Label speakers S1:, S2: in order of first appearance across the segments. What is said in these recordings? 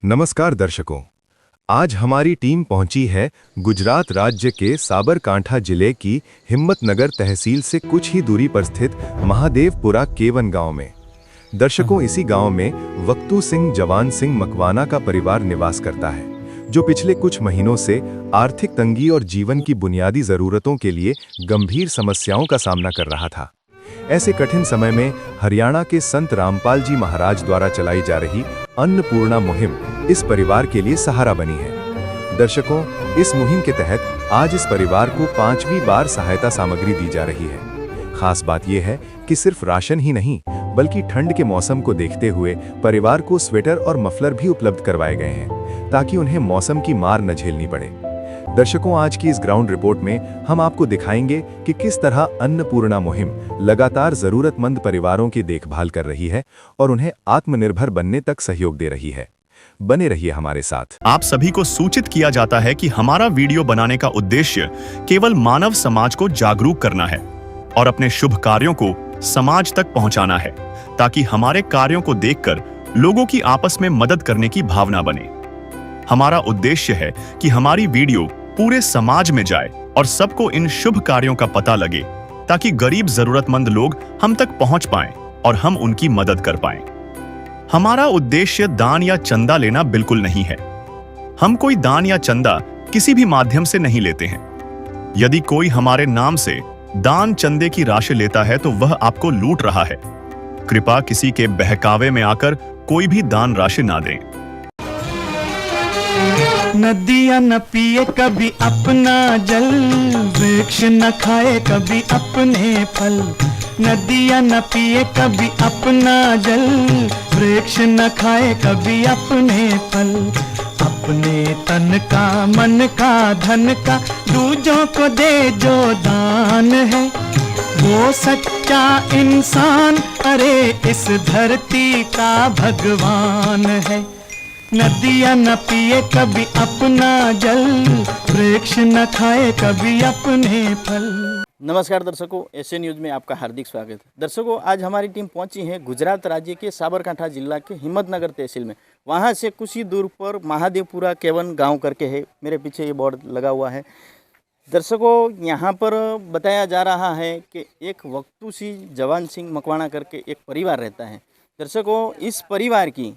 S1: नमस्कार दर्शकों, आज हमारी टीम पहुंची है गुजरात राज्य के साबरकांठा जिले की हिम्मतनगर तहसील से कुछ ही दूरी पर स्थित महादेवपुरा केवन गांव में। दर्शकों, इसी गांव में वक्तू सिंह जवान सिंह मकवाना का परिवार निवास करता है, जो पिछले कुछ महीनों से आर्थिक तंगी और जीवन की बुनियादी जरूरतों के लिए गंभीर समस्याओं का सामना कर रहा था। ऐसे कठिन समय में हरियाणा के संत रामपाल जी महाराज द्वारा चलाई जा रही अन्नपूर्णा मुहिम इस परिवार के लिए सहारा बनी है। दर्शकों, इस मुहिम के तहत आज इस परिवार को 5वीं बार सहायता सामग्री दी जा रही है। खास बात यह है कि सिर्फ राशन ही नहीं, बल्कि ठंड के मौसम को देखते हुए परिवार को स्वेटर और मफलर भी उपलब्ध करवाए गए हैं, ताकि उन्हें मौसम की मार न झेलनी पड़े। दर्शकों, आज की इस ग्राउंड रिपोर्ट में हम आपको दिखाएंगे कि किस तरह अन्नपूर्णा मुहिम लगातार जरूरतमंद परिवारों की देखभाल कर रही है और उन्हें आत्मनिर्भर बनने तक सहयोग दे रही है। बने रहिए हमारे साथ।
S2: आप सभी को सूचित किया जाता है कि हमारा वीडियो बनाने का उद्देश्य केवल मानव समाज को जागरूक करना है और अपने शुभ कार्यों को समाज तक पहुंचाना है, ताकि हमारे कार्यों को देखकर लोगों की आपस में मदद करने की भावना बने। हमारा उद्देश्य है कि हमारी वीडियो पूरे समाज में जाए और सबको इन शुभ कार्यों का पता लगे, ताकि गरीब जरूरतमंद लोग हम तक पहुंच पाएं और हम उनकी मदद कर पाएं। हमारा उद्देश्य दान या चंदा लेना बिल्कुल नहीं है। हम कोई दान या चंदा किसी भी माध्यम से नहीं लेते हैं। यदि कोई हमारे नाम से दान चंदे की राशि लेता है तो वह आपको लूट रहा है। कृपया किसी के बहकावे में आकर कोई भी दान राशि ना दें।
S3: नदियाँ न पिए कभी अपना जल, वृक्ष न खाए कभी अपने फल। नदियाँ न पिए कभी अपना जल, वृक्ष न खाए कभी अपने फल। अपने तन का, मन का, धन का दूजों को दे जो दान है, वो सच्चा इंसान, अरे इस धरती का भगवान है। नदियाँ न पिए कभी अपना जल, वृक्ष न खाए कभी अपने फल।
S4: नमस्कार दर्शकों, एसए न्यूज़ में आपका हार्दिक स्वागत है। दर्शकों, आज हमारी टीम पहुंची है गुजरात राज्य के साबरकांठा जिला के हिम्मतनगर तहसील में। वहां से कुछ ही दूर पर महादेवपुरा केवन गांव करके है। मेरे पीछे ये बोर्ड लगा हुआ है। दर्शकों, यहां पर बताया जा रहा है कि एक वक्तू सिंह जवान सिंह मकवाना करके एक परिवार रहता है। दर्शकों, इस परिवार की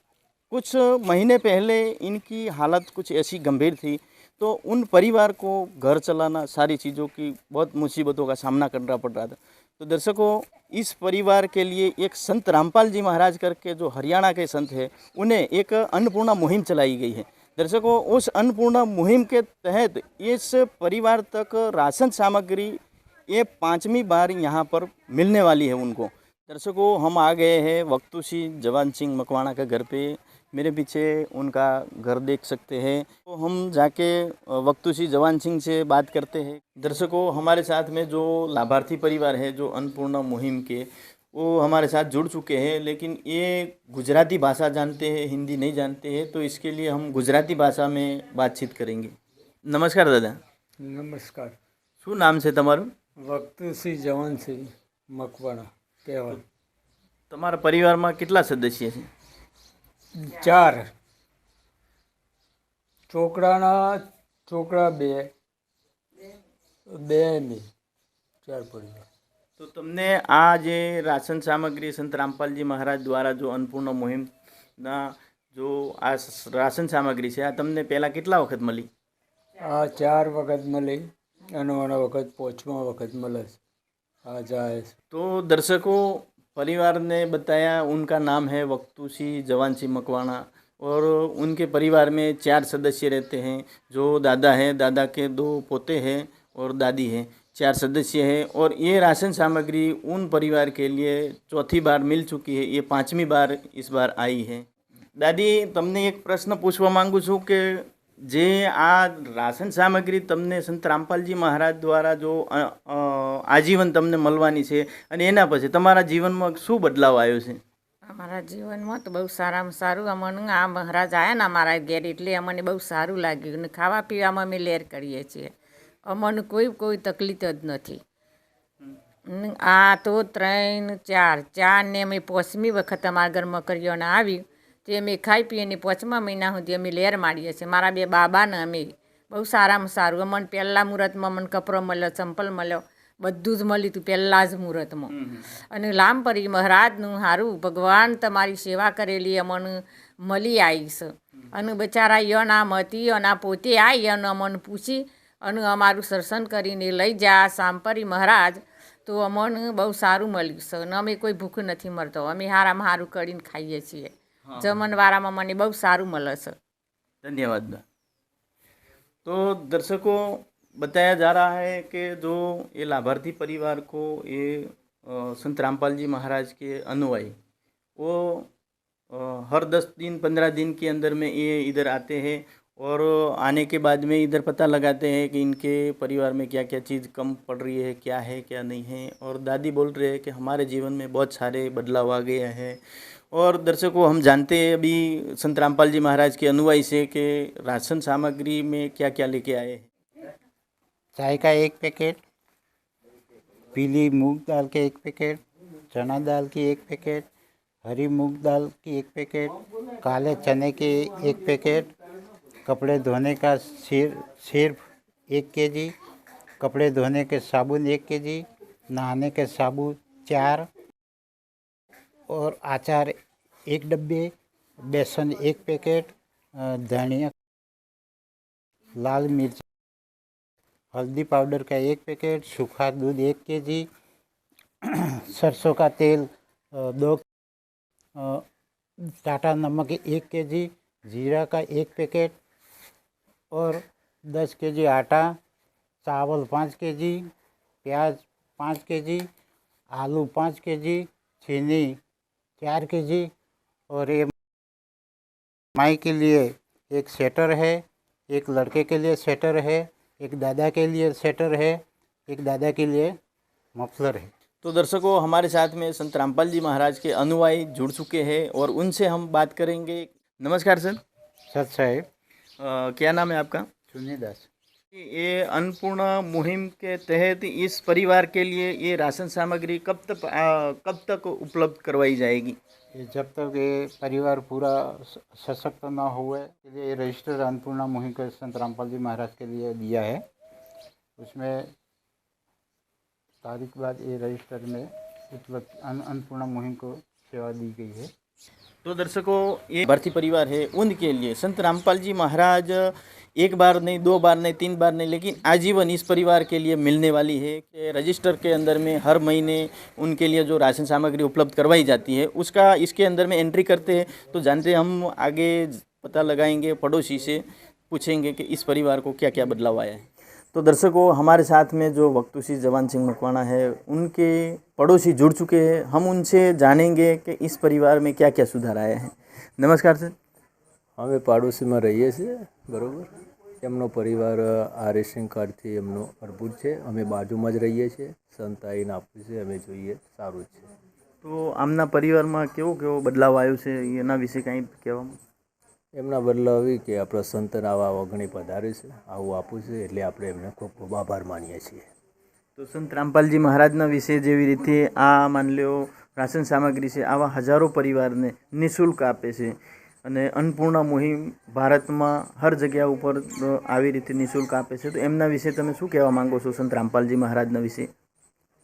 S4: कुछ महीने पहले इनकी हालत कुछ ऐसी गंभीर थी, तो उन परिवार को घर चलाना, सारी चीज़ों की बहुत मुसीबतों का सामना करना पड़ रहा था। तो दर्शकों, इस परिवार के लिए एक संत रामपाल जी महाराज करके जो हरियाणा के संत हैं, उन्हें एक अन्नपूर्णा मुहिम चलाई गई है। दर्शकों, उस अन्नपूर्णा मुहिम के तहत इस परिवार तक राशन सामग्री ये 5वीं बार यहाँ पर मिलने वाली है उनको। दर्शकों, हम आ गए हैं वक्तू सिंह जवान सिंह मकवाना के घर पे। मेरे पीछे उनका घर देख सकते हैं। तो हम जाके वक्तू सिंह जवान सिंह से बात करते हैं। दर्शकों, हमारे साथ में जो लाभार्थी परिवार है जो अन्नपूर्णा मुहिम के, वो हमारे साथ जुड़ चुके हैं, लेकिन ये गुजराती भाषा जानते हैं, हिंदी नहीं जानते हैं, तो इसके लिए हम गुजराती भाषा में बातचीत करेंगे। नमस्कार दादा।
S5: नमस्कार।
S4: શું નામ છે તમારું?
S5: વક્તુસિંહ જવાનસિંહ મકવાણા કેવલ।
S4: તમારા પરિવારમાં કેટલા સદસ્ય છે?
S5: 4 છોકરા 2 ની 4 પરિવાર।
S4: તો તમને આ જે રાશન સામગ્રી સંત રામપાલજી મહારાજ દ્વારા જો अन्नपूर्णा મુહિમના જો આ રાશન સામગ્રી છે, આ તમને પહેલાં કેટલા વખત મળી?
S5: આ 4 વખત મળી અને આ વખત 5મા વખત મળે છે। આ જાય છે।
S4: तो दर्शकों, परिवार ने बताया उनका नाम है वक्तू सिंह जवान सिंह मकवाना और उनके परिवार में 4 सदस्य रहते हैं। जो दादा हैं, दादा के 2 पोते हैं और दादी हैं, 4 सदस्य हैं। और ये राशन सामग्री उन परिवार के लिए 4थी बार मिल चुकी है। ये 5वीं बार इस बार आई है। दादी, तमने एक प्रश्न पूछवा मांगू छूँ कि जे आ राशन सामग्री तमने संत रामपालजी महाराज द्वारा जो आजीवन तमने मळवानी छे अने एना पछी तमारा जीवनमां शुं बदलाव आव्यो छे?
S6: अमरा जीवन में तो बहुत सारा सारू अमने आ महाराज आया ने अमरा घेर एटले अमने बहुत सारू लाग्युं ने खावा पीवा में अमे लेर करीए छीए। अमने कोई तकलीफ ज नथी। आ तो 3 4 ने अमे 5મી वखत अमारा घरमां करीओने आवी તે અમે ખાઈ પીને 5મા મહિના સુધી અમે લહેર મારીએ છીએ. મારા 2 બાબાને અમે બહુ સારામાં સારું. અમને પહેલાં મુહૂર્તમાં મને કપરો મળ્યો, ચંપલ મળ્યો, બધું જ મળ્યું હતું પહેલાં જ મુહૂર્તમાં. અને લામપરી મહારાજનું સારું, ભગવાન તમારી સેવા કરેલી અમને મળી આવી છે. અને બચારા યના મતી અને પોતે આવી અને અમને પૂછી અને અમારું દર્શન કરીને લઈ જા સાંપરી મહારાજ. તો અમને બહુ સારું મળ્યું છે અને અમે કોઈ ભૂખ નથી મળતો. અમે સારામાં સારું કરીને ખાઈએ છીએ. જમણવારામાં મને બહુ સારું મળે છે.
S4: धन्यवाद। तो दर्शकों, बताया जा रहा है कि जो ये लाभार्थी परिवार को ये संत रामपाल जी महाराज के अनुयायी वो हर 10 दिन 15 दिन के अंदर में ये इधर आते हैं और आने के बाद में इधर पता लगाते हैं कि इनके परिवार में क्या क्या चीज़ कम पड़ रही है क्या नहीं है। और दादी बोल रहे हैं कि हमारे जीवन में बहुत सारे बदलाव आ गए हैं। और दर्शकों, हम जानते हैं अभी संत रामपाल जी महाराज के अनुयायी से कि राशन सामग्री में क्या क्या लेके आए हैं।
S7: चाय का 1 पैकेट, पीली मूंग दाल के 1 पैकेट, चना दाल की 1 पैकेट, हरी मूंग दाल की 1 पैकेट, काले चने के 1 पैकेट, कपड़े धोने का सिर्फ 1 केजी, कपड़े धोने के साबुन 1 केजी, नहाने के साबुन 4 और अचार 1 डब्बे, बेसन 1 पैकेट, धनिया, लाल मिर्च, हल्दी पाउडर का 1 पैकेट, सूखा दूध 1 केजी, सरसों का तेल 2, टाटा नमक 1 केजी, जीरा का 1 पैकेट और 10 केजी आटा, चावल 5 केजी, प्याज 5 केजी, आलू 5 केजी, चीनी 4 केजी और ये माई के लिए 1 स्वेटर है, 1 लड़के के लिए स्वेटर है, 1 दादा के लिए स्वेटर है, 1 दादा के लिए मफलर है।
S4: तो दर्शकों, हमारे साथ में संत रामपाल जी महाराज के अनुयायी जुड़ चुके हैं और उनसे हम बात करेंगे। नमस्कार सर।
S7: सत साहेब।
S4: क्या नाम है आपका?
S7: चुनीदास।
S4: ये अन्नपूर्णा मुहिम के तहत इस परिवार के लिए ये राशन सामग्री कब तक उपलब्ध करवाई जाएगी?
S7: जब तक ये परिवार पूरा सशक्त न हुए के लिए रजिस्टर अन्नपूर्णा मुहिम को संत रामपाल जी महाराज के लिए दिया है। उसमें तारीख बाद ये रजिस्टर में उपलब्ध अन्नपूर्णा मुहिम को सेवा दी गई है।
S4: तो दर्शकों, ये भारतीय परिवार है उनके लिए संत रामपाल जी महाराज 1 बार नहीं, 2 बार नहीं, 3 बार नहीं, लेकिन आजीवन इस परिवार के लिए मिलने वाली है कि रजिस्टर के अंदर में हर महीने उनके लिए जो राशन सामग्री उपलब्ध करवाई जाती है उसका इसके अंदर में एंट्री करते हैं। तो जानते हैं, हम आगे पता लगाएंगे, पड़ोसी से पूछेंगे कि इस परिवार को क्या क्या बदलाव आया है। तो दर्शकों, हमारे साथ में जो वक्तुशी जवान सिंह मकवाना है उनके पड़ोसी जुड़ चुके हैं। हम उनसे जानेंगे कि इस परिवार में क्या क्या सुधार आया है। नमस्कार सर।
S8: અમે પાડોશીમાં રહીએ છીએ, બરાબર. એમનો પરિવાર આ રેશન કાર્ડથી એમનો અર્બુદ છે. અમે બાજુમાં જ રહીએ છીએ. સંત આવીને આપ્યું છે, અમે જોઈએ, સારું જ છે.
S4: તો આમના પરિવારમાં કેવો બદલાવ આવ્યો છે એના વિશે કંઈ કહેવામાં?
S8: એમના બદલાવ એ કે આપણા સંતને આવા વગણી પધારે છે, આવું આપવું છે, એટલે આપણે એમને ખૂબ ખૂબ આભાર માનીએ છીએ.
S4: તો સંત રામપાલજી મહારાજના વિશે જેવી રીતે આ માન લ્યો રાશન સામગ્રી છે, આવા હજારો પરિવારને નિઃશુલ્ક આપે છે અને અન્નપૂર્ણા મુહિમ ભારતમાં હર જગ્યા ઉપર આવી રીતે નિઃશુલ્ક આપે છે. તો એમના વિશે તમે શું કહેવા માંગો છો સંત રામપાલજી મહારાજના વિશે?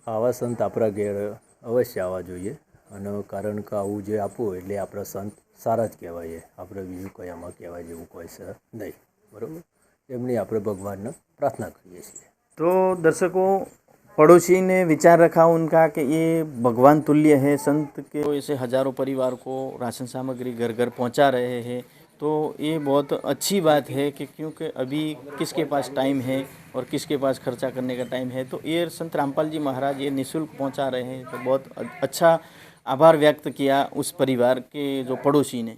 S8: આવા સંત આપણા ઘેર અવશ્ય આવવા જોઈએ. અને કારણ કે આવું જે આપવું એટલે આપણા સંત સારા જ કહેવાય. આપણે બીજું કંઈ આમાં કહેવાય જેવું કોઈ છે નહીં, બરાબર. એમની આપણે ભગવાનને પ્રાર્થના કરીએ છીએ.
S4: तो दर्शकों, पड़ोसी ने विचार रखा उनका कि ये भगवान तुल्य है, संत के ऐसे हजारों परिवार को राशन सामग्री घर घर पहुंचा रहे हैं। तो ये बहुत अच्छी बात है कि क्योंकि अभी किसके पास टाइम है और किसके पास खर्चा करने का टाइम है। तो ये संत रामपाल जी महाराज ये निःशुल्क पहुंचा रहे हैं, तो बहुत अच्छा आभार व्यक्त किया उस परिवार के जो पड़ोसी ने।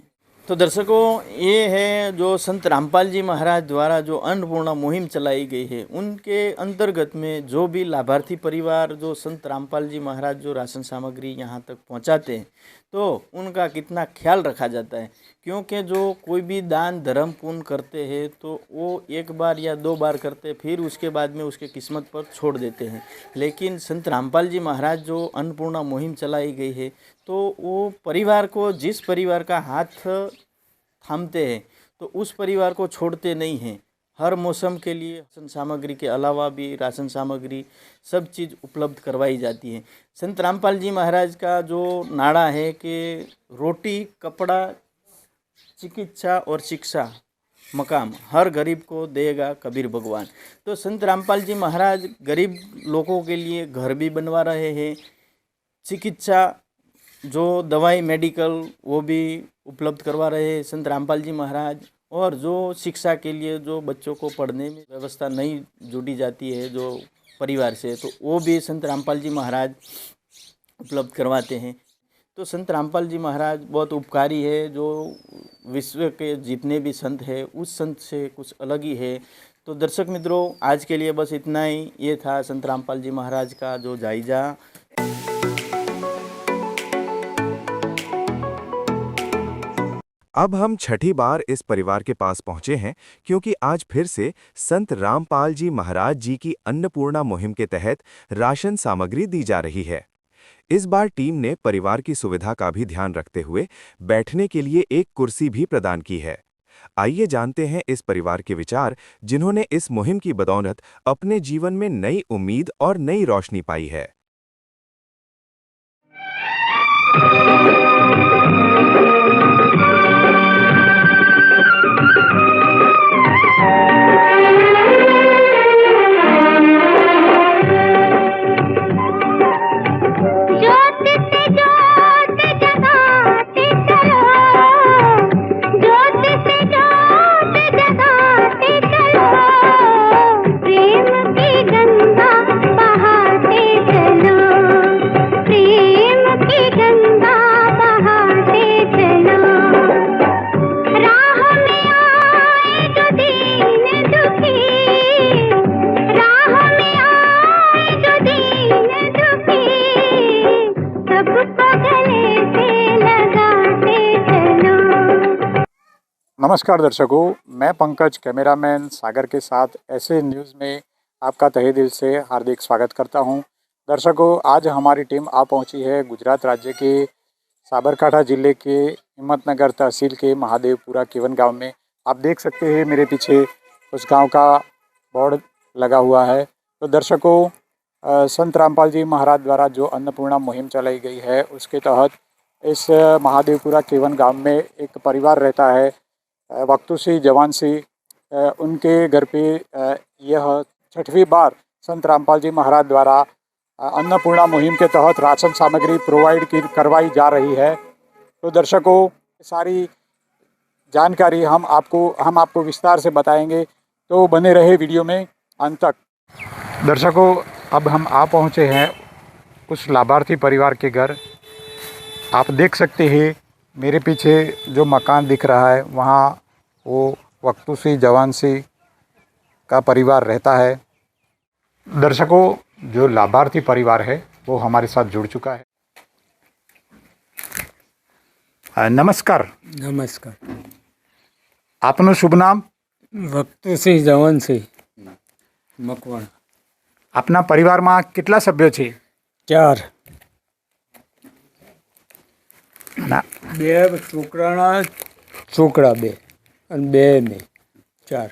S4: तो दर्शकों, ये है जो संत रामपाल जी महाराज द्वारा जो अन्नपूर्णा मुहिम चलाई गई है, उनके अंतर्गत में जो भी लाभार्थी परिवार जो संत रामपाल जी महाराज जो राशन सामग्री यहाँ तक पहुँचाते हैं, तो उनका कितना ख्याल रखा जाता है। क्योंकि जो कोई भी दान धर्म पुण्य करते हैं तो वो 1 बार या 2 बार करते, फिर उसके बाद में उसके किस्मत पर छोड़ देते हैं। लेकिन संत रामपाल जी महाराज जो अन्नपूर्णा मुहिम चलाई गई है, तो वो परिवार को, जिस परिवार का हाथ थामते हैं तो उस परिवार को छोड़ते नहीं हैं। हर मौसम के लिए राशन सामग्री के अलावा भी राशन सामग्री सब चीज़ उपलब्ध करवाई जाती है। संत रामपाल जी महाराज का जो नारा है कि रोटी, कपड़ा, चिकित्सा और शिक्षा, मकाम हर गरीब को देगा कबीर भगवान। तो संत रामपाल जी महाराज गरीब लोगों के लिए घर भी बनवा रहे हैं, चिकित्सा जो दवाई मेडिकल वो भी उपलब्ध करवा रहे हैं संत रामपाल जी महाराज, और जो शिक्षा के लिए जो बच्चों को पढ़ने में व्यवस्था नहीं जुड़ी जाती है जो परिवार से, तो वो भी संत रामपाल जी महाराज उपलब्ध करवाते हैं। तो संत रामपाल जी महाराज बहुत उपकारी है, जो विश्व के जितने भी संत हैं उस संत से कुछ अलग ही है। तो दर्शक मित्रों, आज के लिए बस इतना ही। ये था संत रामपाल जी महाराज का जो जायजा।
S1: अब हम छठी बार इस परिवार के पास पहुंचे हैं क्योंकि आज फिर से संत रामपाल जी महाराज जी की अन्नपूर्णा मुहिम के तहत राशन सामग्री दी जा रही है। इस बार टीम ने परिवार की सुविधा का भी ध्यान रखते हुए बैठने के लिए एक कुर्सी भी प्रदान की है। आइए जानते हैं इस परिवार के विचार, जिन्होंने इस मुहिम की बदौलत अपने जीवन में नई उम्मीद और नई रोशनी पाई है।
S9: नमस्कार दर्शकों, मैं पंकज कैमरामैन सागर के साथ ऐसे न्यूज़ में आपका तहे दिल से हार्दिक स्वागत करता हूं। दर्शकों, आज हमारी टीम आ पहुंची है गुजरात राज्य के साबरकांठा ज़िले के हिम्मतनगर तहसील के महादेवपुरा केवन गांव में। आप देख सकते हैं मेरे पीछे उस गांव का बोर्ड लगा हुआ है। तो दर्शकों, संत रामपाल जी महाराज द्वारा जो अन्नपूर्णा मुहिम चलाई गई है उसके तहत इस महादेवपुरा केवन गाँव में एक परिवार रहता है, वक्तुसी जवानसी। उनके घर पे यह छठवीं बार संत रामपाल जी महाराज द्वारा अन्नपूर्णा मुहिम के तहत राशन सामग्री प्रोवाइड करवाई जा रही है। तो दर्शकों, सारी जानकारी हम आपको विस्तार से बताएंगे, तो बने रहे वीडियो में अंत तक। दर्शकों, अब हम आ पहुँचे हैं उस लाभार्थी परिवार के घर। आप देख सकते हैं मेरे पीछे जो मकान दिख रहा है वहाँ वो वक्तुसी जवानसी का परिवार रहता है। दर्शकों, जो लाभार्थी परिवार है वो हमारे साथ जुड़ चुका है। नमस्कार।
S5: नमस्कार।
S9: आपनो शुभ नाम?
S5: वक्तुसी जवानसी मकवाणा।
S9: अपना परिवार में कितना सभ्यो छे?
S5: 4
S9: ना
S5: 2 છોકરા 2 અને 2 મેં 4।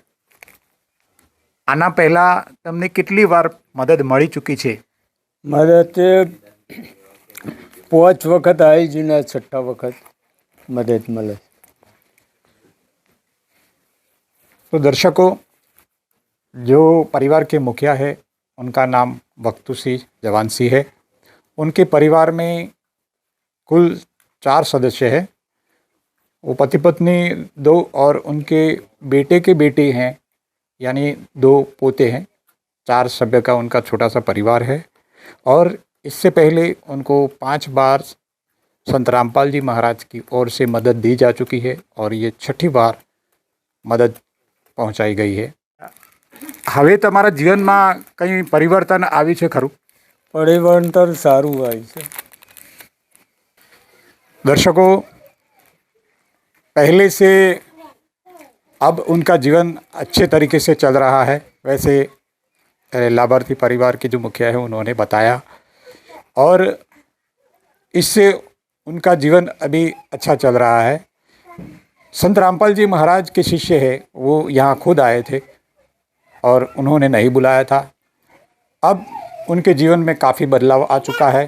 S9: આના પહેલા તમને કેટલી વાર મદદ મળી ચૂકી છે?
S5: મદદ 5 વખત આવી જ ને 6 વખત મદદ મળે।
S9: तो दर्शकों, जो परिवार के मुखिया है उनका नाम वक्तुसी जवानसी है। उनके परिवार में कुल 4 सदस्य हैं। वो पति पत्नी 2 और उनके बेटे के बेटे हैं, यानी 2 पोते हैं। 4 सभ्य का उनका छोटा सा परिवार है। और इससे पहले उनको 5 बार संत रामपाल जी महाराज की ओर से मदद दी जा चुकी है और ये 6ठी बार मदद पहुंचाई गई है। હવે તમારા જીવનમાં કંઈ પરિવર્તન આવી છે ખરું?
S5: પરિવર્તન સારું આવ્યું છે।
S9: दर्शकों, पहले से अब उनका जीवन अच्छे तरीके से चल रहा है। वैसे लाभार्थी परिवार के जो मुखिया है उन्होंने बताया, और इससे उनका जीवन अभी अच्छा चल रहा है। संत रामपाल जी महाराज के शिष्य है वो यहाँ खुद आए थे और उन्होंने नहीं बुलाया था। अब उनके जीवन में काफ़ी बदलाव आ चुका है,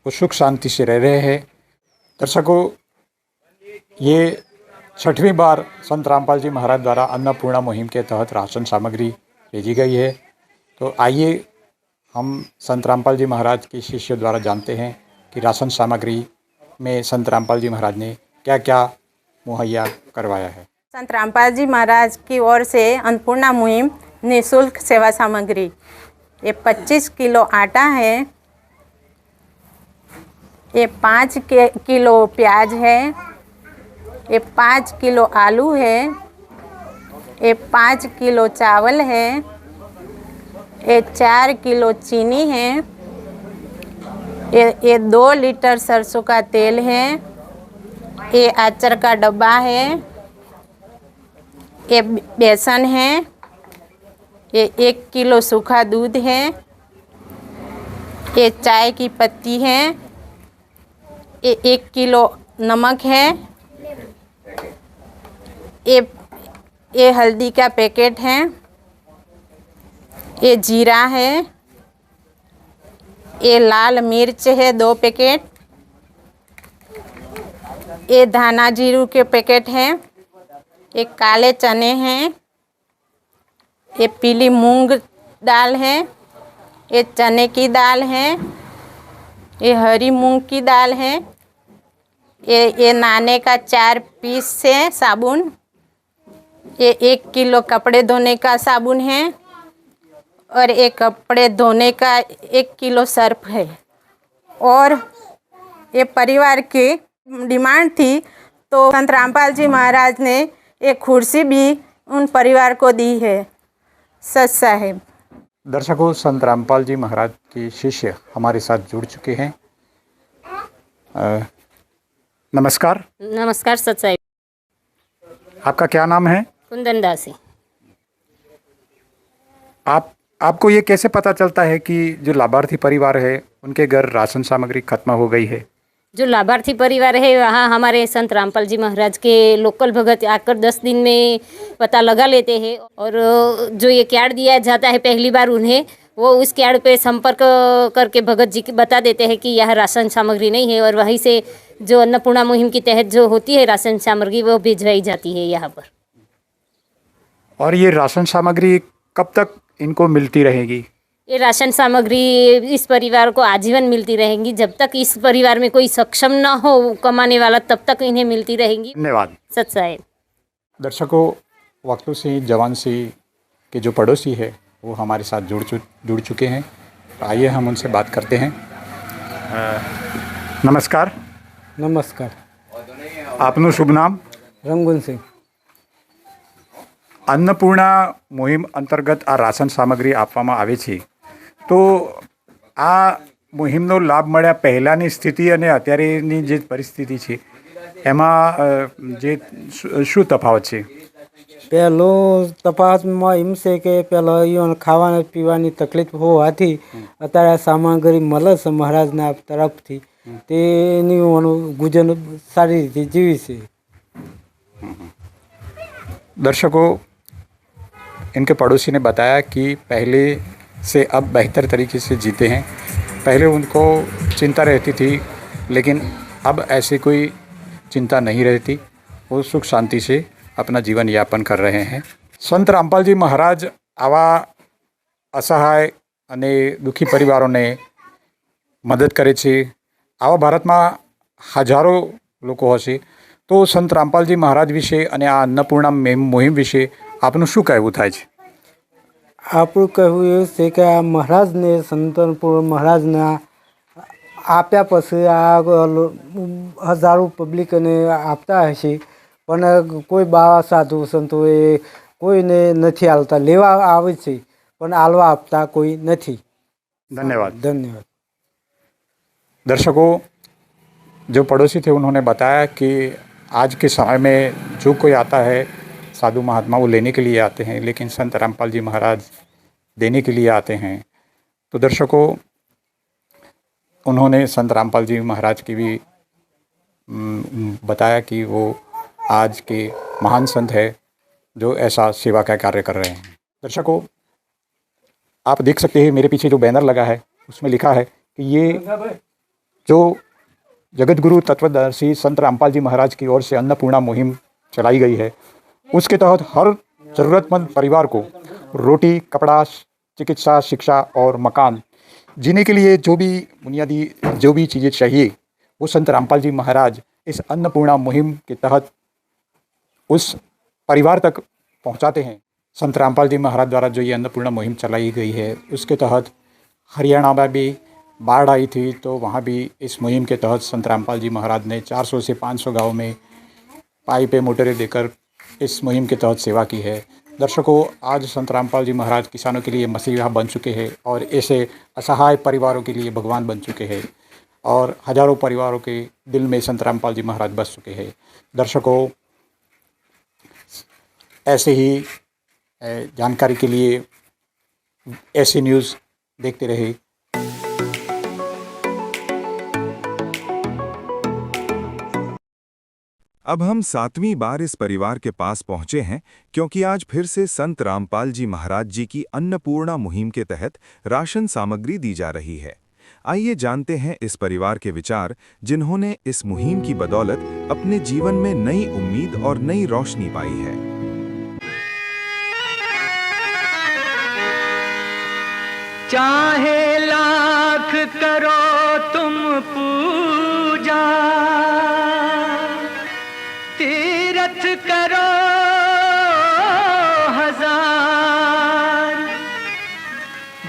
S9: वो सुख शांति से रह रहे हैं। दर्शकों, ये 6वीं बार संत रामपाल जी महाराज द्वारा अन्नपूर्णा मुहिम के तहत राशन सामग्री भेजी गई है। तो आइए हम संत रामपाल जी महाराज के शिष्य द्वारा जानते हैं कि राशन सामग्री में संत रामपाल जी महाराज ने क्या क्या मुहैया करवाया है।
S10: संत रामपाल जी महाराज की ओर से अन्नपूर्णा मुहिम निःशुल्क सेवा सामग्री, ये 25 किलो आटा है, ये 5 किलो प्याज है, ये 5 किलो आलू है, ये 5 किलो चावल है, ये 4 किलो चीनी है, ये 2 लीटर सरसों का तेल है, ये आचार का डब्बा है, ये बेसन है, ये 1 किलो सूखा दूध है, ये चाय की पत्ती है, ये 1 किलो नमक है, ये हल्दी का पैकेट है, ये जीरा है, ये लाल मिर्च है 2 पैकेट, ये धाना जीरू के पैकेट हैं, ये काले चने हैं, ये पीली मूंग दाल है, ये चने की दाल है, ये हरी मूंग की दाल है, ये नाने का 4 पीस है साबुन, ये 1 किलो कपड़े धोने का साबुन है और एक कपड़े धोने का 1 किलो सर्फ है। और ये परिवार की डिमांड थी तो संत रामपाल जी महाराज ने एक कुर्सी भी उन परिवार को दी है। सच साहेब।
S9: दर्शकों, संत रामपाल जी महाराज के शिष्य हमारे साथ जुड़ चुके हैं। नमस्कार।
S11: नमस्कार सच साहेब।
S9: आपका क्या नाम है?
S11: कुंदन दासी।
S9: आपको ये कैसे पता चलता है कि जो लाभार्थी परिवार है उनके घर राशन सामग्री खत्म हो गई है?
S11: जो लाभार्थी परिवार है वहाँ हमारे संत रामपाल जी महाराज के लोकल भगत आकर 10 दिन में पता लगा लेते हैं और जो ये कार्ड दिया जाता है पहली बार उन्हें, वो उस कार्ड पे संपर्क करके भगत जी बता देते हैं कि यह राशन सामग्री नहीं है और वहीं से जो अन्नपूर्णा मुहिम के तहत जो होती है राशन सामग्री वो भिजवाई जाती है यहाँ पर।
S9: और ये राशन सामग्री कब तक इनको मिलती रहेगी?
S11: ये राशन सामग्री इस परिवार को आजीवन मिलती रहेंगी, जब तक इस परिवार में कोई सक्षम न हो कमाने वाला तब तक इन्हें मिलती रहेंगी।
S9: धन्यवाद।
S11: सच साहेब।
S9: दर्शकों, वक्तू सिंह जवान सिंह के जो पड़ोसी है वो हमारे साथ जुड़ चुके हैं। आइए हम उनसे बात करते हैं। नमस्कार।
S5: नमस्कार।
S9: आपનું શુભ નામ?
S5: રંગુન સિંહ।
S9: अन्नपूर्णा मुहिम अंतर्गत आ राशन सामग्री આપવામાં આવે છે, તો આ મુહિમનો લાભ મળ્યા પહેલાંની સ્થિતિ અને અત્યારેની જે પરિસ્થિતિ છે એમાં જે શું તફાવત છે?
S5: પહેલો તફાવતમાં એમ છે કે પહેલાં ઈઓને ખાવા પીવાની તકલીફ હોવાથી અત્યારે સામગ્રી મળે છે મહારાજના તરફથી, તેની ગુજર સારી રીતે જીવી છે।
S9: दर्शकों, इनके पड़ोसी ने बताया कि पहले से अब बेहतर तरीके से जीते हैं। पहले उनको चिंता रहती थी लेकिन अब ऐसी कोई चिंता नहीं रहती, वो सुख शांति से अपना जीवन यापन कर रहे हैं। संत रामपाल जी महाराज आवा असहाय अने दुखी परिवारों ने मदद करे छे। आवा भारत में हजारों लोग हशे, तो संत रामपाल जी महाराज विषे अने आ अन्नपूर्णा मुहिम विषे आपનું શું કહેવું થાય છે?
S5: આપણું કહેવું એવું છે કે આ મહારાજને સંતનપુર મહારાજના આપ્યા પછી આ હજારો પબ્લિકને આપતા હશે, પણ કોઈ બાવા સાધુ સંતોએ કોઈને નથી આલતા, લેવા આવે છે પણ આલવા આપતા કોઈ નથી।
S9: धन्यवाद।
S5: ધન્યવાદ।
S9: दर्शकों, जो पड़ोसी थे उन्होंने बताया कि आज के समय में जो कोई आता है साधु महात्मा वो लेने के लिए आते हैं, लेकिन संत रामपाल जी महाराज देने के लिए आते हैं। तो दर्शकों, उन्होंने संत रामपाल जी महाराज की भी बताया कि वो आज के महान संत है जो ऐसा सेवा का कार्य कर रहे हैं। दर्शकों, आप देख सकते हैं मेरे पीछे जो बैनर लगा है उसमें लिखा है कि ये जो जगत गुरु तत्वदर्शी संत रामपाल जी महाराज की ओर से अन्नपूर्णा मुहिम चलाई गई है, उसके तहत हर ज़रूरतमंद परिवार को रोटी, कपड़ा, चिकित्सा, शिक्षा और मकान जीने के लिए जो भी बुनियादी जो भी चीज़ें चाहिए वो संत रामपाल जी महाराज इस अन्नपूर्णा मुहिम के तहत उस परिवार तक पहुंचाते हैं। संत रामपाल जी महाराज द्वारा जो ये अन्नपूर्णा मुहिम चलाई गई है उसके तहत हरियाणा में भी बाढ़ आई थी, तो वहाँ भी इस मुहिम के तहत संत रामपाल जी महाराज ने 400 से 500 गाँव में पाइपें, मोटरें देकर इस मुहिम के तहत सेवा की है। दर्शकों, आज संत रामपाल जी महाराज किसानों के लिए मसीहा बन चुके हैं और ऐसे असहाय परिवारों के लिए भगवान बन चुके हैं और हजारों परिवारों के दिल में संत रामपाल जी महाराज बस चुके हैं। दर्शकों, ऐसे ही जानकारी के लिए ऐसे न्यूज़ देखते रहे।
S1: अब हम 7वीं बार इस परिवार के पास पहुंचे हैं क्योंकि आज फिर से संत रामपाल जी महाराज जी की अन्नपूर्णा मुहिम के तहत राशन सामग्री दी जा रही है। आइए जानते हैं इस परिवार के विचार, जिन्होंने इस मुहिम की बदौलत अपने जीवन में नई उम्मीद और नई रोशनी पाई है।
S3: चाहे लाख करो तुम पूजा, तीरथ करो हजार,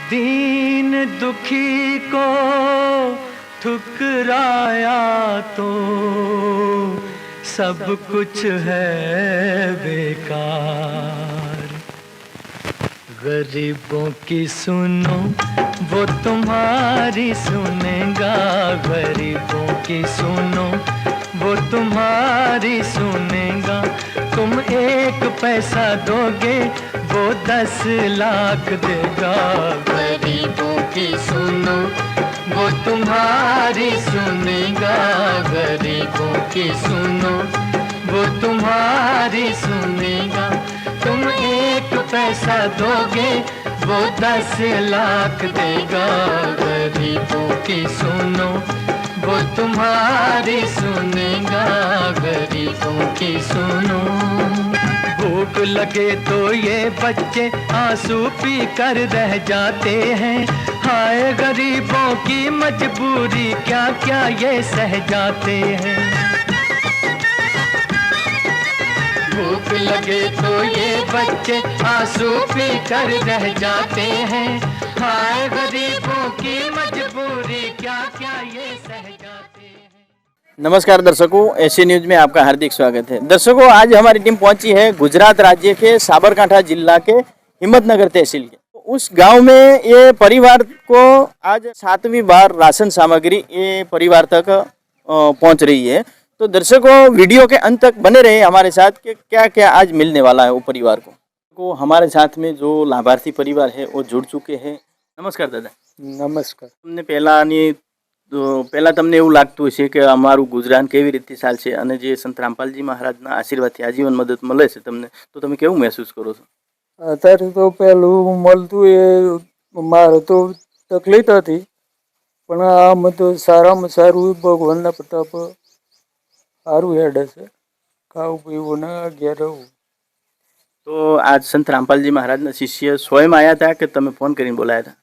S3: दीन दुखी को ठुकराया तो सब कुछ है बेकार। गरीबों की सुनो वो तुम्हारी सुनेगा, गरीबों की सुनो वो तुम्हारी सुनेगा। तुम 1 पैसा दोगे वो 10 लाख देगा। गरीबों की सुनो वो तुम्हारी सुनेगा, गरीबों की सुनो वो तुम्हारी सुनेगा। तुम 1 पैसा दोगे वो 10 लाख देगा। गरीबों की सुनो वो तुम्हारी सुनेगा, गरीबों की सुनो। भूख लगे तो ये बच्चे आंसू पी कर रह जाते हैं। हाय गरीबों की मजबूरी, क्या क्या ये सह जाते हैं। भूख लगे तो ये बच्चे आंसू पी कर रह जाते हैं। हाय गरीबों की मजबूरी, क्या क्या ये सह जाते हैं।
S4: नमस्कार दर्शकों, एसी न्यूज में आपका हार्दिक स्वागत है। दर्शकों, आज हमारी टीम पहुंची है गुजरात राज्य के साबरकांठा जिला के हिम्मतनगर तहसील के उस गांव में। ये परिवार को आज 7वीं बार राशन सामग्री ये परिवार तक पहुंच रही है। तो दर्शकों, वीडियो के अंत तक बने रहे हमारे साथ कि क्या क्या आज मिलने वाला है वो परिवार को। हमारे साथ में जो लाभार्थी परिवार है वो जुड़ चुके हैं। नमस्कार दादा।
S5: નમસ્કાર.
S4: તમને પહેલા તમને એવું લાગતું હશે કે અમારું ગુજરાન કેવી રીતે ચાલશે અને જે સંત રામપાલજી મહારાજના આશીર્વાદથી આજીવન મદદ મળે છે તમને, તો તમે કેવું મહેસૂસ કરો છો?
S5: અત્યારે તો પેલું મળતું એ મારે તો તકલીફ હતી, પણ આમ તો સારામાં સારું ભગવાનના પ્રતાપ સારું હેડે છે. ખાવું પીવું ને ઘેર રહું.
S4: તો આજ સંત રામપાલજી મહારાજના શિષ્ય સ્વયં આવ્યા હતા કે તમે ફોન કરીને બોલાયા હતા?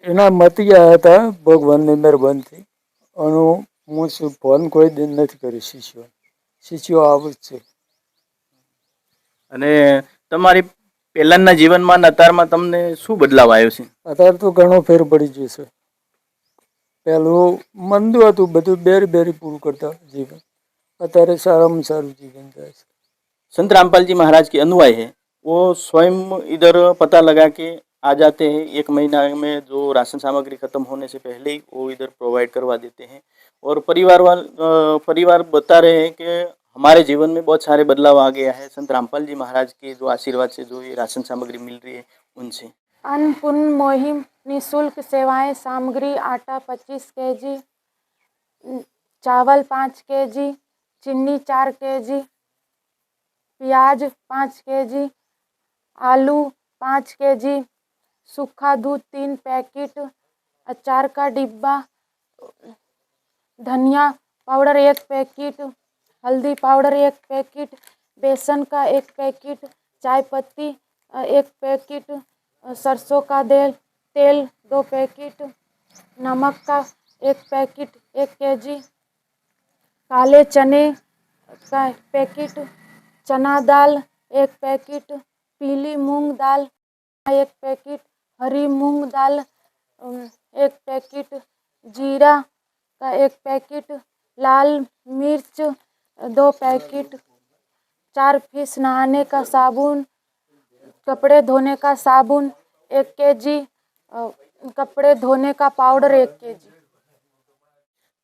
S5: એના મતી આવ્યા હતા ભગવાનની મહેરબાનીથી, અને હું ફોન કોઈ દિન નથી કરી. શિષ્યો આવે જ છે.
S4: અને તમારી પહેલાના જીવનમાં ને અત્યારમાં તમને શું બદલાવ આવ્યો છે?
S5: અત્યારે તો ઘણો ફેર પડી ગયો છે. પહેલું મંદું હતું, બધું બેરી પૂરું કરતા જીવન. અત્યારે साराમાં सारू जीवन जाए।
S4: संत रामपाल जी महाराज के अनुयायी है वो स्वयं इधर पता लगा के आ जाते हैं। 1 महीना में जो राशन सामग्री खत्म होने से पहले ही वो इधर प्रोवाइड करवा देते हैं। और परिवार बता रहे हैं कि हमारे जीवन में बहुत सारे बदलाव आ गया है संत रामपाल जी महाराज के जो आशीर्वाद से जो ये राशन सामग्री मिल रही है उनसे।
S10: अन्नपूर्ण मुहिम निःशुल्क सेवाएं सामग्री आटा 25 kg, चावल 5 kg, चीनी 4 kg,
S12: प्याज 5 kg, आलू 5 kg, सूखा दूध 3 पैकेट, अचार का डिब्बा, धनिया पाउडर 1 पैकेट, हल्दी पाउडर 1 पैकेट, बेसन का 1 पैकेट, चाय पत्ती 1 पैकेट, सरसों का तेल 2 पैकेट, नमक का 1 पैकेट 1 kg, काले चने का 1 पैकेट, चना दाल 1 पैकेट, पीली मूंग दाल 1 पैकेट, हरी मूंग दाल 1 पैकेट, जीरा का 1 पैकेट, लाल मिर्च 2 पैकेट, 4 पीस नहाने का साबुन, कपड़े धोने का साबुन 1 kg, कपड़े धोने का पाउडर 1 kg।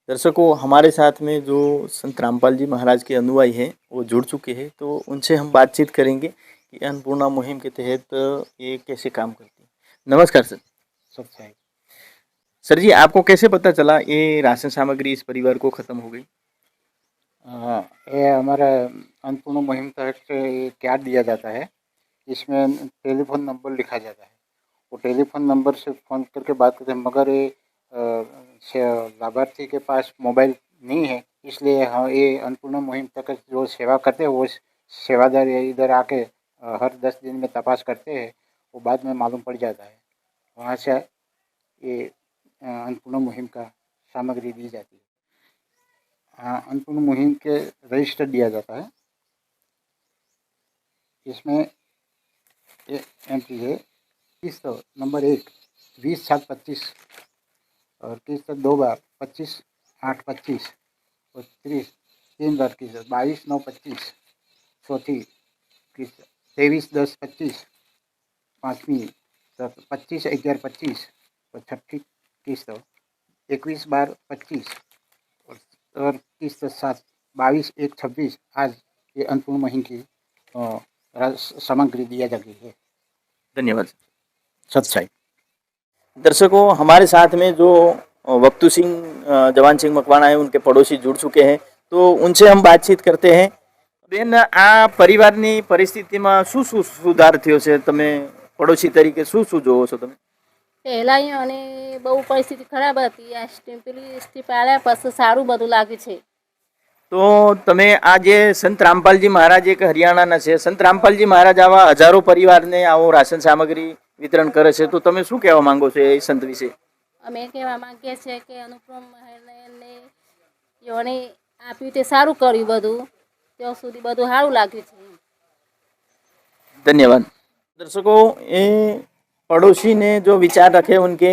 S4: दर्शकों, हमारे साथ में जो संत रामपाल जी महाराज के अनुयायी हैं वो जुड़ चुके हैं, तो उनसे हम बातचीत करेंगे कि अन्नपूर्णा मुहिम के तहत ये कैसे काम करती है। नमस्कार सर। सर जी, आपको कैसे पता चला ये राशन सामग्री इस परिवार को ख़त्म हो गई?
S7: ये हमारा अन्नपूर्णा मुहिम तहत ये कार्ड दिया जाता है, इसमें टेलीफोन नंबर लिखा जाता है। वो टेलीफोन नंबर से फ़ोन करके बात करते हैं, मगर ये लाभार्थी के पास मोबाइल नहीं है, इसलिए हाँ ये अन्नपूर्णा मुहिम तक जो सेवा करते हैं वो सेवादार इधर आके हर 10 दिन में तपास करते हैं, वो बाद में मालूम पड़ जाता है। वहाँ से ये अन्नपूर्णा मुहिम का सामग्री दी जाती है। हाँ, अन्नपूर्णा मुहिम के रजिस्टर दिया जाता है, इसमें ये एंट्री है किस्त नंबर 1 20/7/25 और किस्त 2 बार 25/8/25 और 3 बार किस्त 22/9/25, चौथी किस्त 23/10/25, पाँचवीं 25/11/25 और छठी किस्त 21/12/25 और किस्त 7 22/1/26। आज ये अन्नपूर्णा मुहिम की सामग्री दिया जाती है।
S4: धन्यवाद।
S7: सत्साई।
S4: दर्शकों, हमारे साथ में जो वक्तू सिंह जवान सिंह मकवाना है, उनके पड़ोसी जुड़ चुके हैं, तो उनसे हम बातचीत करते हैं। બેન, આ પરિવારની પરિસ્થિતિમાં શું સુધાર થયો છે? તમે પડોશી તરીકે શું જોવો છો તમે?
S11: પહેલાં અને બહુ પરિસ્થિતિ ખરાબ હતી, આ પેલી સ્ટીપ આવ્યા પછી સારું બધું લાગ્યું છે।
S4: તો તમે આ જે સંત રામપાલજી મહારાજ એક હરિયાણાના છે, સંત રામપાલજી મહારાજ આવા હજારો પરિવારને આવો રાશન સામગ્રી વિતરણ કરે છે, તો તમે શું કહેવા માંગો છો એ સંત વિશે?
S11: અમે કહેવા માંગીએ છીએ કે અનુપમ યોને આપ્યું તે સારું કર્યું, બધું ત્યાં સુધી બધું સારું લાગ્યું છે।
S4: धन्यवाद। दर्शकों, ये पड़ोसी ने जो विचार रखे उनके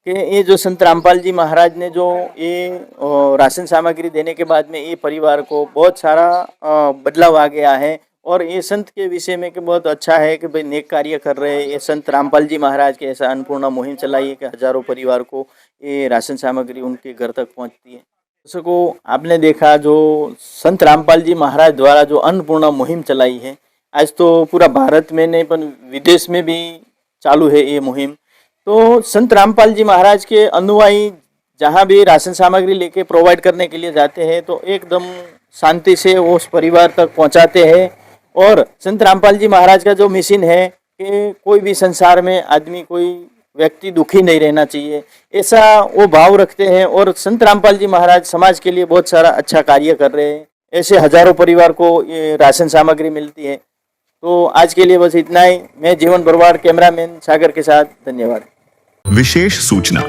S4: कि ये जो संत रामपाल जी महाराज ने जो ये राशन सामग्री देने के बाद में ये परिवार को बहुत सारा बदलाव आ गया है, और ये संत के विषय में कि बहुत अच्छा है कि भाई नेक कार्य कर रहे हैं। ये संत रामपाल जी महाराज के ऐसा अन्नपूर्णा मुहिम चलाई है कि हजारों परिवार को ये राशन सामग्री उनके घर तक पहुंचती है। दर्शकों, आपने देखा जो संत रामपाल जी महाराज द्वारा जो अन्नपूर्णा मुहिम चलाई है, आज तो पूरा भारत में नहीं पर विदेश में भी चालू है ये मुहिम। तो संत रामपाल जी महाराज के अनुयायी जहाँ भी राशन सामग्री लेके प्रोवाइड करने के लिए जाते हैं तो एकदम शांति से वो उस परिवार तक पहुँचाते हैं। और संत रामपाल जी महाराज का जो मिशन है कि कोई भी संसार में आदमी, कोई व्यक्ति दुखी नहीं रहना चाहिए, ऐसा वो भाव रखते हैं। और संत रामपाल जी महाराज समाज के लिए बहुत सारा अच्छा कार्य कर रहे हैं। ऐसे हजारों परिवार को ये राशन सामग्री मिलती है। तो आज के लिए बस इतना ही। मैं जीवन बरवाड़, कैमरामैन सागर के साथ, धन्यवाद।
S2: विशेष सूचना,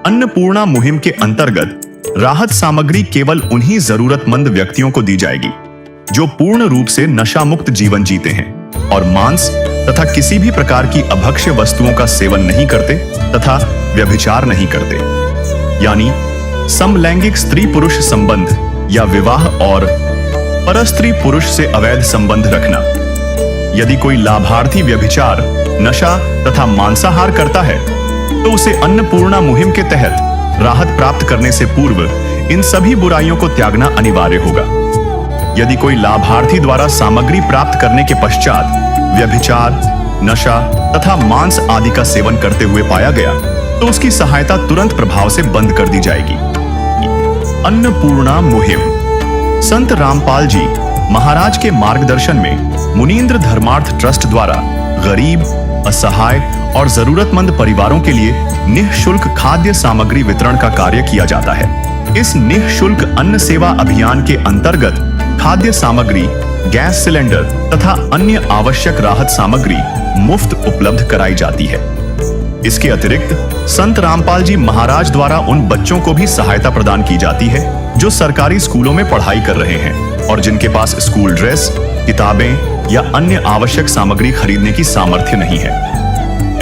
S2: अन्नपूर्णा मुहिम के अंतर्गत राहत सामग्री केवल उन्हीं जरूरतमंद व्यक्तियों को दी जाएगी जो पूर्ण रूप से नशा मुक्त जीवन जीते हैं और मांस तथा किसी भी प्रकार की अभक्ष्य वस्तुओं का सेवन नहीं करते तथा व्यभिचार नहीं करते, यानी समलैंगिक स्त्री पुरुष संबंध या विवाह और परस्त्री पुरुष से अवैध संबंध रखना। यदि कोई लाभार्थी व्यभिचार, नशा तथा मांसाहार करता है तो उसे अन्नपूर्णा मुहिम के तहत राहत प्राप्त करने से पूर्व इन सभी बुराइयों को त्यागना अनिवार्य होगा। यदि कोई लाभार्थी द्वारा सामग्री प्राप्त करने के पश्चात व्यभिचार, नशा तथा मांस आदि का सेवन करते हुए पाया गया तो उसकी सहायता तुरंत प्रभाव से बंद कर दी जाएगी। अन्नपूर्णा मुहिम संत रामपाल जी महाराज के मार्गदर्शन में मुनींद्र धर्मार्थ ट्रस्ट द्वारा गरीब, असहाय और जरूरतमंद परिवारों के लिए निःशुल्क खाद्य सामग्री वितरण का कार्य किया जाता है। इस निःशुल्क अन्न सेवा अभियान के अंतर्गत खाद्य सामग्री, गैस सिलेंडर तथा अन्य आवश्यक राहत सामग्री मुफ्त उपलब्ध कराई जाती है। इसके अतिरिक्त संत रामपाल जी महाराज द्वारा उन बच्चों को भी सहायता प्रदान की जाती है जो सरकारी स्कूलों में पढ़ाई कर रहे हैं और जिनके पास स्कूल ड्रेस, किताबें या अन्य आवश्यक सामग्री खरीदने की सामर्थ्य नहीं है।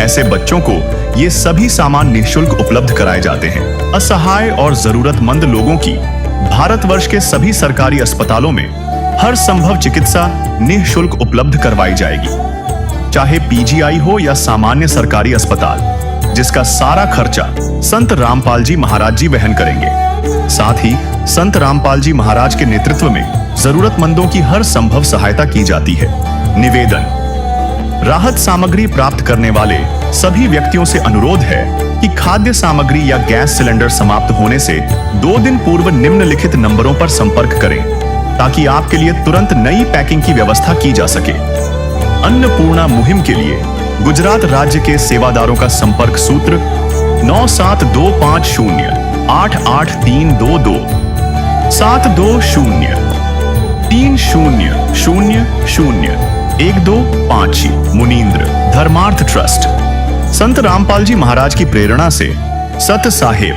S2: ऐसे बच्चों को ये सभी सामान निःशुल्क उपलब्ध कराए जाते हैं। असहाय और जरूरतमंद लोगों की भारतवर्ष के सभी सरकारी अस्पतालों में हर संभव चिकित्सा निःशुल्क उपलब्ध करवाई जाएगी, चाहे पीजीआई हो या सामान्य सरकारी अस्पताल, जिसका सारा खर्चा संत रामपाल जी महाराज जी वहन करेंगे। साथ ही संत रामपाल जी महाराज के नेतृत्व में जरूरतमंदों की हर संभव सहायता की जाती है। निवेदन: राहत सामग्री प्राप्त करने वाले सभी व्यक्तियों से अनुरोध है कि खाद्य सामग्री या गैस सिलेंडर समाप्त होने से 2 दिन पूर्व निम्नलिखित नंबरों पर संपर्क करें ताकि आपके लिए तुरंत नई पैकिंग की व्यवस्था की जा सके। अन्नपूर्णा मुहिम के लिए गुजरात राज्य के सेवादारों का संपर्क सूत्र 9725088322 720300125। मुनींद्र धर्मार्थ ट्रस्ट। संत रामपाल जी महाराज की प्रेरणा से सत साहेब